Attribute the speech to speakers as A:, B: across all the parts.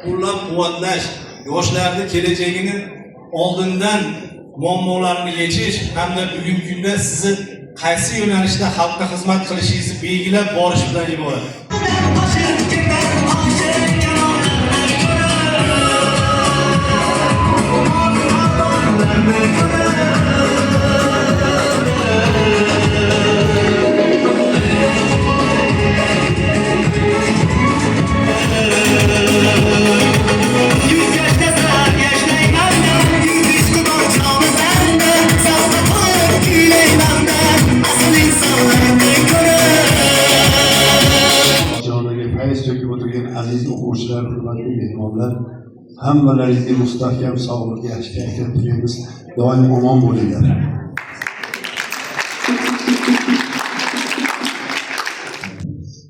A: Qo'llab-quvvatlash, yoshlarning kelajagini oldindan muammolarini yechish hamda bugungi kunda sizni qaysi yo'nalishda xalqqa xizmat qilishingizni belgilab borish bilan iborat.
B: Aziz o'quvchilar, hurmatli mehmonlar, hammalaringizga mustahkam sog'lik, yaxshi kayfiyat tilaymiz. Doim omon bo'linglar.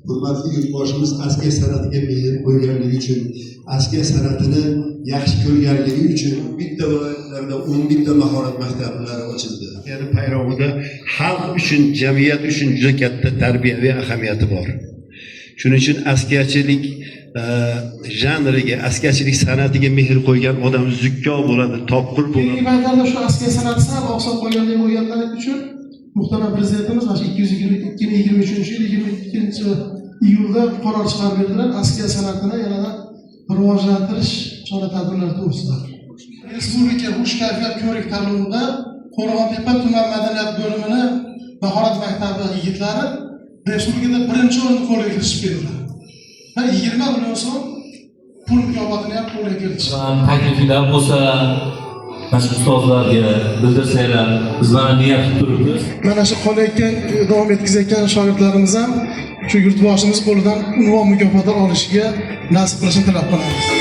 B: Hurmatli yurtboshimiz askiya san'atiga mehr qo'yganligi uchun, askiya san'atini yaxshi ko'rganligi uchun bitta viloyatlarda 11 ta mahorat maktablari ochildi.
C: Yani payrovida xalq uchun, jamiyat uchun juda katta tarbiyaviy ahamiyati bor. Shuning uchun askiyachilik janriga, askiyachilik san'atiga mehr qo'ygan odam zukko bo'ladi, topqir bo'ladi.
D: Keyinlarda shu askiya san'ati sal oqsab qolganligi bo'lganligi uchun muhtaram prezidentimiz mana 2023 yil 22-iyulda qaror chiqarib berdilar. Askiya san'atini yanada rivojlantirish chora-tadbirlari to'g'risida. Respublika xush kayfiyat ko'rik tanlovida Qo'rg'ontepa tuman madaniyat bo'limini mahorat maktabi yigitlari respublikada birinchi o'rinni qo'lga kiritib berdilar. 20 million so'm pul mukofotini ham qo'lga kiritishdi.
E: Takliflar bo'lsa, mana ustozlarga bildirsanglar, biz mana niyat qilib turibmiz.
D: Mana shu qolayotgan, davom etkazayotgan shogirdlarimiz ham shu yurtboshimiz qo'lidan unvon mukofotlar olishiga nasib qilishini tilab qolamiz.